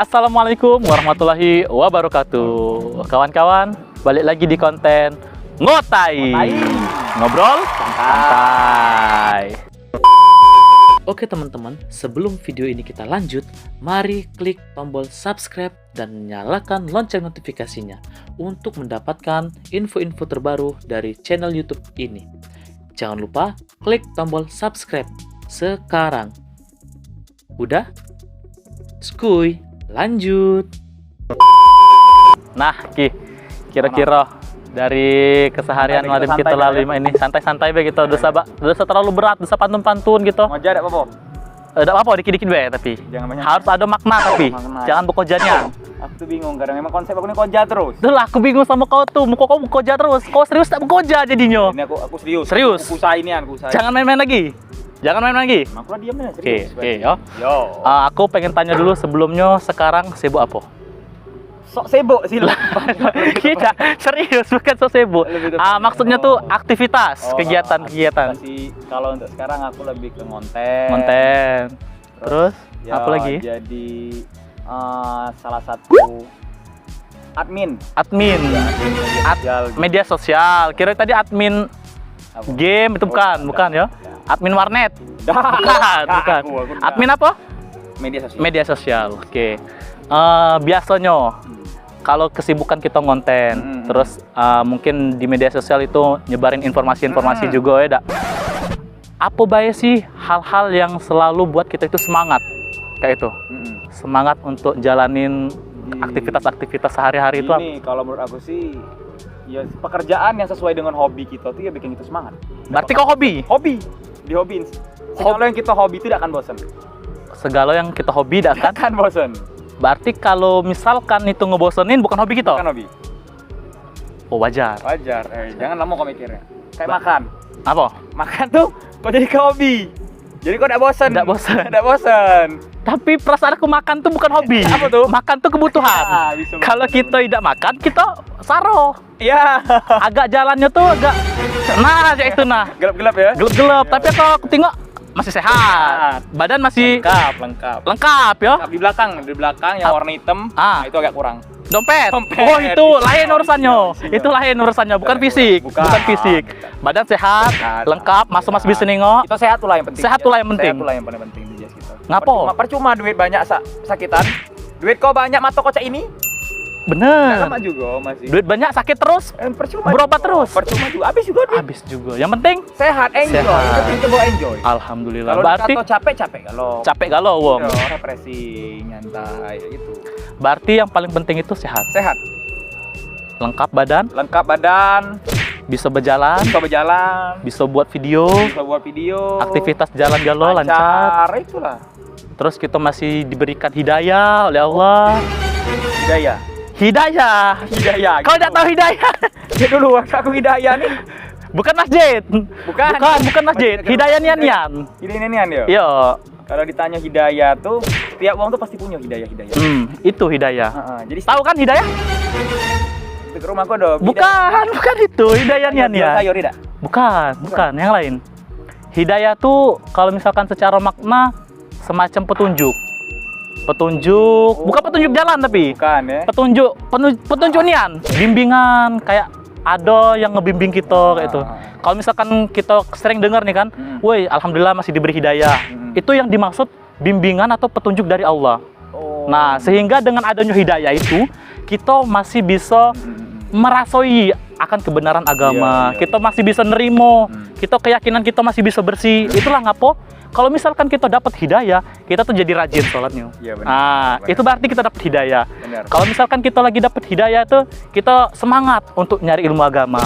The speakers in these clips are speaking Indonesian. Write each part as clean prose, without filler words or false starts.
Assalamualaikum warahmatullahi wabarakatuh. Kawan-kawan, balik lagi di konten Ngotai. Ngobrol santai. Oke teman-teman, sebelum video ini kita lanjut, mari klik tombol subscribe dan nyalakan lonceng notifikasinya untuk mendapatkan info-info terbaru dari channel YouTube ini. Jangan lupa klik tombol subscribe sekarang. Udah? Skuy, lanjut. Nah, kira-kira dari keseharian Santai, Madem kita santai, lalu ini santai-santai begitu, dosa terlalu berat, dosa pantun-pantun gitu. Ngoja ada apa-apa? Ada apa dikit-dikit be tapi Jangan banyak. harus ada makna tapi Makna. jangan bekojannya. Aku tuh bingung karena memang konsep aku ini koja terus. Duh lah, aku bingung sama kau tuh, muka kau bekoja terus. Kau serius tak bekoja jadinya? Ini aku serius. Serius? Aku usahain ini, aku usahain. Jangan main-main lagi. Jangan main-main lagi. Aku lah diam aja Oke, serius. oke, yo. Yo. Aku pengen tanya dulu sebelumnya, sekarang sibuk apa? Sok sibuk sih lah. Tidak, serius, bukan so sibuk. Lebih tepatnya. Maksudnya tuh aktivitas, kegiatan-kegiatan. Kalau untuk sekarang aku lebih ke konten. Konten. Terus, Ya, apa lagi? Jadi salah satu admin. Admin. Media sosial. Kira tadi admin Apa? game itu bukan, bukan ya? Admin warnet. Bukan, bukan. Aku Admin apa? media sosial. Media sosial. Oke. Biasanya kalau kesibukan kita ngonten, terus mungkin di media sosial itu nyebarin informasi-informasi juga ya, dak. Apa baik sih hal-hal yang selalu buat kita itu semangat kayak itu? Semangat untuk jalanin aktivitas-aktivitas sehari-hari itu apa? Ini kalau menurut aku sih ya pekerjaan yang sesuai dengan hobi kita tuh ya bikin kita semangat. Berarti kau hobi? Hobi, dihobiin. Segala yang kita hobi itu tidak akan bosan. Segala yang kita hobi dak kan? Akan bosan. Berarti kalau misalkan itu ngebosenin bukan hobi kita? Bukan hobi. Oh, wajar. Wajar. Jangan lama kau mikirnya. Kayak makan. Apa? Makan tuh kok jadi ke hobi. Jadi kok tidak bosan. Tidak bosan. Tidak bosan. Tapi perasaan aku makan tuh bukan hobi. Apa tuh? Makan tuh kebutuhan. Ya, bisa Kalau makan. kita tidak makan, kita saro. Iya. Agak jalannya tuh agak, nah aja itu nah. Gelap-gelap ya. Gelap-gelap. Tapi kalau aku tengok masih sehat. Badan masih Lengkap. lengkap ya. Di belakang yang warna hitam, nah, itu agak kurang. Dompet. Dompet. Oh itu lain Sinyal, urusannya. sinyal. Itu lain urusannya. Bukan fisik. Bukan fisik. Badan sehat, Sehat. lengkap. Masuk bisa nengok. Kita sehat tuh lah yang penting. Sehat tuh lah yang penting. Sehat tuh lah yang paling penting di jas kita. Ngapo? Percuma duit banyak sakitan. Duit kau banyak mata kocak ini. Bener. Sama juga masih. Duit banyak sakit terus. Percuma. Berobat juga. terus. Percuma juga. Habis juga duit. Habis juga. Yang penting Sehat, enjoy. Sehat. Itu kita bawa enjoy. alhamdulillah. Kalau Berarti kata capek kalau. capek galau, Wong. Refreshing, nyantai gitu. Berarti yang paling penting itu sehat. Sehat, Lengkap badan, lengkap badan, bisa berjalan, bisa berjalan, bisa buat video, bisa buat video, aktivitas jalan galau lancar. Itulah. Terus kita masih diberikan hidayah oleh Allah. Hidayah. Hidayah. Hidayah. Kau tidak tahu hidayah? Ya dulu aku hidayah nih. Bukan masjid. Bukan. Bukan masjid. Hidayah nian-nian. Hidayah nian ya. Iya. Kalau ditanya hidayah tuh, tiap orang tuh pasti punya hidayah. Itu hidayah. Jadi Tahu kan hidayah? di rumahku ada. Bukan itu hidayah nian-nian. Sayur tidak? Bukan, yang lain. Hidayah tuh kalau misalkan secara makna semacam petunjuk. Bukan petunjuk jalan tapi Bukan ya. petunjuk nian, bimbingan kayak ada yang ngebimbing kita kayak itu. Kalau misalkan kita sering dengar nih kan, woi alhamdulillah masih diberi hidayah. Itu yang dimaksud bimbingan atau petunjuk dari Allah. Nah, sehingga dengan adanya hidayah itu kita masih bisa merasoi akan kebenaran agama. Iya. Kita masih bisa nerimo. Kita keyakinan kita masih bisa bersih. Itulah ngapo kalau misalkan kita dapat hidayah, kita tuh jadi rajin sholatnya. Iya, benar. Itu berarti kita dapat hidayah. Benar. Kalau misalkan kita lagi dapat hidayah tuh, kita semangat untuk nyari ilmu agama.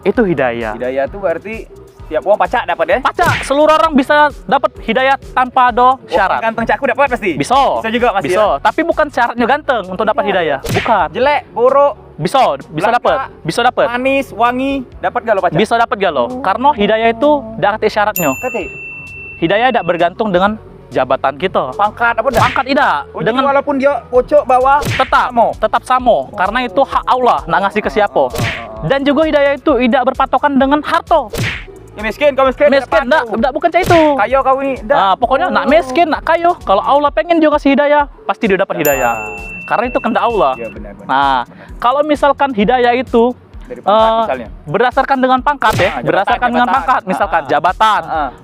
Itu hidayah. Hidayah tuh berarti tiap orang pacak dapat ya. Pacak, seluruh orang bisa dapat hidayah tanpa ada syarat. Ganteng caku dapat pasti. Bisa. Bisa juga masih. Bisa, tapi bukan syaratnya ganteng untuk dapat hidayah. Bukan. Jelek, buruk, Bisa Belaka, dapat. Bisa dapat. manis, wangi, dapat gak lo pacar? Bisa dapat gak lo? Karena hidayah itu tidak ada syaratnya. Kati. Hidayah tidak bergantung dengan jabatan kita. Pangkat apa dah? Pangkat tidak. Oh, Dengan jadi walaupun dia pojok bawah tetap sama. Karena itu hak Allah, nak ngasih ke siapa. Dan juga hidayah itu tidak berpatokan dengan harta. Ya miskin, kau miskin. Miskin, enggak bukan cah itu. Kayo kau ini, enggak. Nah, pokoknya nak miskin, nak kayo. Kalau Allah pengen dia kasih hidayah, pasti dia dapat hidayah. Karena itu kehendak Allah. Iya benar. Nah, kalau misalkan hidayah itu Dari pangkat misalnya. berdasarkan dengan pangkat ya, berdasarkan dengan pangkat, misalkan jabatan,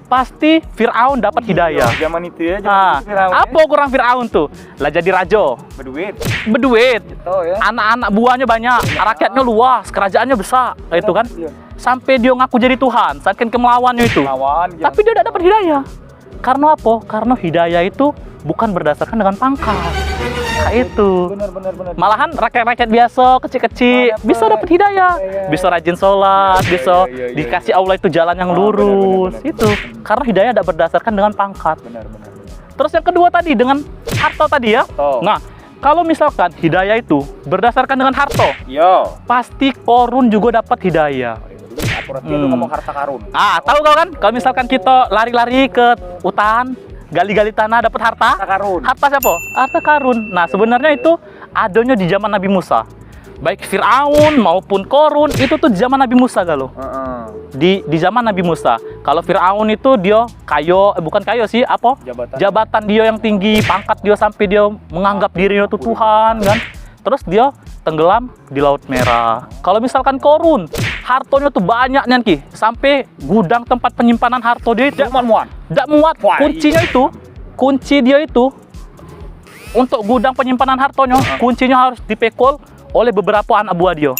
pasti Fir'aun dapat hidayah. Zaman itu ya, Nah, apa kurang Fir'aun tuh? Lah jadi raja, berduit. berduit, Gitu ya. anak-anak buahnya banyak, rakyatnya luas, kerajaannya besar, itu kan? Iya. Sampai dia ngaku jadi Tuhan, saking kemelawannya itu. Lawan. Tapi dia tidak dapat hidayah. Karena apa? Karena hidayah itu bukan berdasarkan dengan pangkat. Kayak itu. Benar. Malahan rakyat-rakyat biasa, kecil-kecil bisa dapat hidayah. Bisa rajin sholat, bisa dikasih Allah itu jalan yang lurus. Benar. Itu. Karena hidayah tidak berdasarkan dengan pangkat. Benar. Terus yang kedua tadi dengan harta tadi ya. Harta. Nah, kalau misalkan hidayah itu berdasarkan dengan harta, Yo. pasti korun juga dapat hidayah. Akuratnya lu ngomong harta karun. Tahu kau kan? Kalau misalkan kita lari-lari ke hutan, gali-gali tanah dapat harta. Harta karun. Harta siapa? Harta karun. Nah, sebenarnya itu adanya di zaman Nabi Musa. Baik Fir'aun maupun Korun itu tuh di zaman Nabi Musa galuh. Di zaman Nabi Musa. Kalau Fir'aun itu dia kayo, bukan kayo sih, apa? Jabatan dia yang tinggi, pangkat dia sampai dia menganggap dirinya itu Tuhan kan. Terus dia tenggelam di Laut Merah. Kalau misalkan Korun, hartonya tuh banyak Ki, sampai gudang tempat penyimpanan harta dia tidak muat. Kuncinya itu, kunci dia itu untuk gudang penyimpanan hartonya, kuncinya harus dipekul oleh beberapa anak buah dia.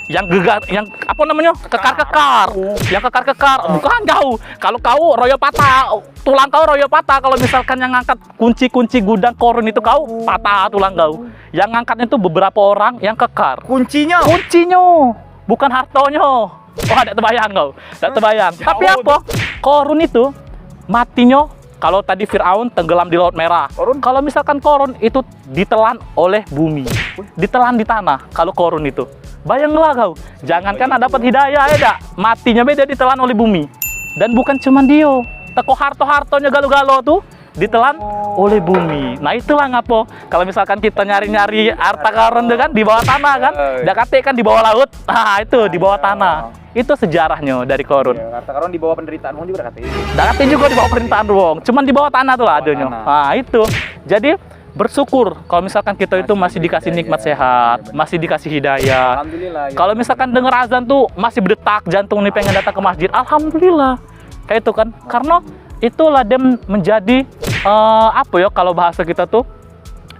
Yang gegar, yang apa namanya? Kekar-kekar. Yang kekar-kekar, bukan kau. Kalau kau royo patah, tulang kau royo patah. Kalau misalkan yang ngangkat kunci-kunci gudang Korun itu kau patah tulang kau. Yang ngangkatnya itu beberapa orang yang kekar. Kuncinya, bukan hartonya. Oh, ada terbayang kau. Tidak terbayang. Tapi apa? Korun itu matinya. Kalau tadi Fir'aun tenggelam di Laut Merah. Kalau misalkan Korun itu ditelan oleh bumi. Ditelan di tanah kalau Korun itu. Bayanglah kau. Jangankan dapat hidayah ya dak. Matinya beda ditelan oleh bumi. Dan bukan cuma dia. Teko harto-hartonya galo-galo tuh ditelan oleh bumi. Nah itulah ngapo. Kalau misalkan kita nyari-nyari harta karun kan di bawah tanah kan. Dakate kan di bawah laut. Nah itu di bawah tanah. Itu sejarahnya dari Korun. harta karun di bawah penderitaan wong juga dakate. Dakate juga di bawah perintahan wong. Cuman di bawah tanah tuh lah adanya. Nah itu. Jadi bersyukur kalau misalkan kita itu masih dikasih nikmat sehat, masih dikasih hidayah. Alhamdulillah. Kalau misalkan dengar azan tuh masih berdetak jantung nih pengen datang ke masjid. Alhamdulillah. Kayak itu kan. Karena itulah dia menjadi apa ya kalau bahasa kita tuh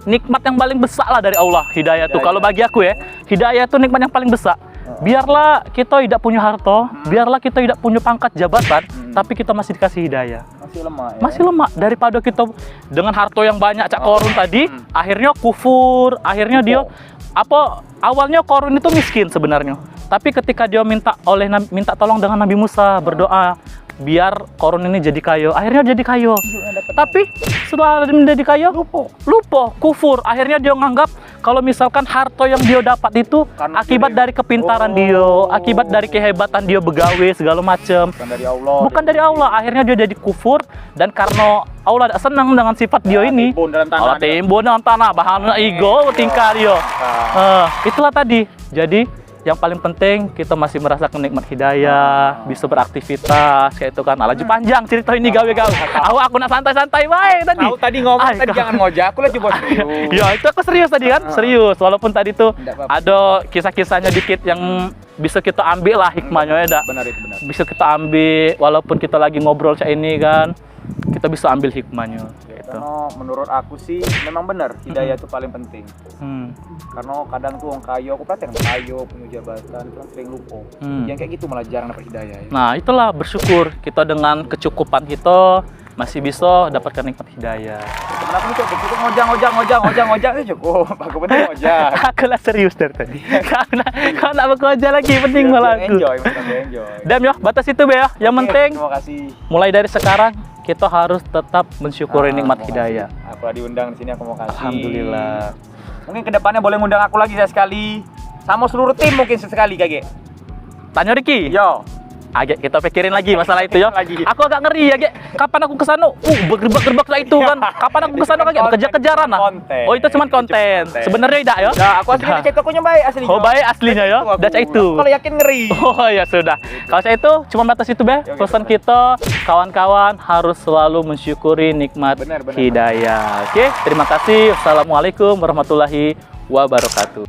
nikmat yang paling besar lah dari Allah, hidayah tuh. Kalau bagi aku ya, hidayah tuh nikmat yang paling besar. Biarlah kita tidak punya harta, biarlah kita tidak punya pangkat jabatan, tapi kita masih dikasih hidayah. Masih lemah ya. Masih lemah daripada kita dengan harta yang banyak cak Korun tadi, akhirnya kufur, akhirnya dia apa awalnya Korun itu miskin sebenarnya. Tapi ketika dia minta tolong dengan Nabi Musa, berdoa biar Korun ini jadi kayo, akhirnya jadi kayo. Tapi setelah menjadi kayo lupa kufur, akhirnya dia menganggap kalau misalkan harta yang dia dapat itu akibat dari kepintaran dia, akibat dari kehebatan dia begawe segala macam, bukan dari Allah. Akhirnya dia jadi kufur, dan karena Allah tidak senang dengan sifat dia ini, Allah timbun dalam tanah, bahan ego tingkah dia. Itulah tadi. Jadi yang paling penting kita masih merasakan nikmat hidayah, bisa beraktivitas kayak itu kan. Alaju panjang cerita ini gawe-gawe. Aku nak santai-santai baik tadi. Tahu tadi ngomong tadi jangan ngojek, aku lah coba serius. Ya, itu aku serius tadi kan? Serius. Walaupun tadi tuh ada kisah-kisahnya dikit yang bisa kita ambil lah hikmahnya ya, dak. Benar itu benar. Bisa kita ambil walaupun kita lagi ngobrol kayak ini kan. Kita bisa ambil hikmahnya. Karena menurut aku sih memang benar hidayah itu paling penting. Karena kadang tuh orang kayo, aku perhatian kayo punya jabatan itu kan sering lupa. Yang kayak gitu malah jarang dapat hidayah. Ya. Nah itulah bersyukur kita dengan kecukupan kita masih bisa dapatkan nikmat hidayah. Temen aku tuh cukup ngojak itu cukup. Aku penting ngojak. Aku lah serius dari tadi. Kau nak bekerja lagi penting malah aku. Enjoy. Dem ya batas itu be ya. Yang penting terima kasih. Mulai dari sekarang kita harus tetap mensyukuri nikmat hidayah. Aku diundang di sini, aku mau kasih. Alhamdulillah. Mungkin kedepannya boleh ngundang aku lagi sekali, sama seluruh tim mungkin sesekali kayak. Tanya Riki. Yo. Agak kita pikirin lagi masalah itu ya. Lagi. Aku agak ngeri ya, Gek. Kapan aku kesana? Bergerbak-gerbak lah itu kan. Kapan aku kesana kan? Kejar-kejaran lah. Konten. Oh, itu cuma konten. Sebenarnya tidak ya? Ya, aku aslinya cek tokonya baik aslinya. Oh, baik aslinya ya. Udah cek itu. Kalau yakin ngeri. Oh ya sudah. Kalau saya itu cuma batas itu be. Pesan kita kawan-kawan harus selalu mensyukuri nikmat Benar, hidayah. Oke, terima kasih. Assalamualaikum warahmatullahi wabarakatuh.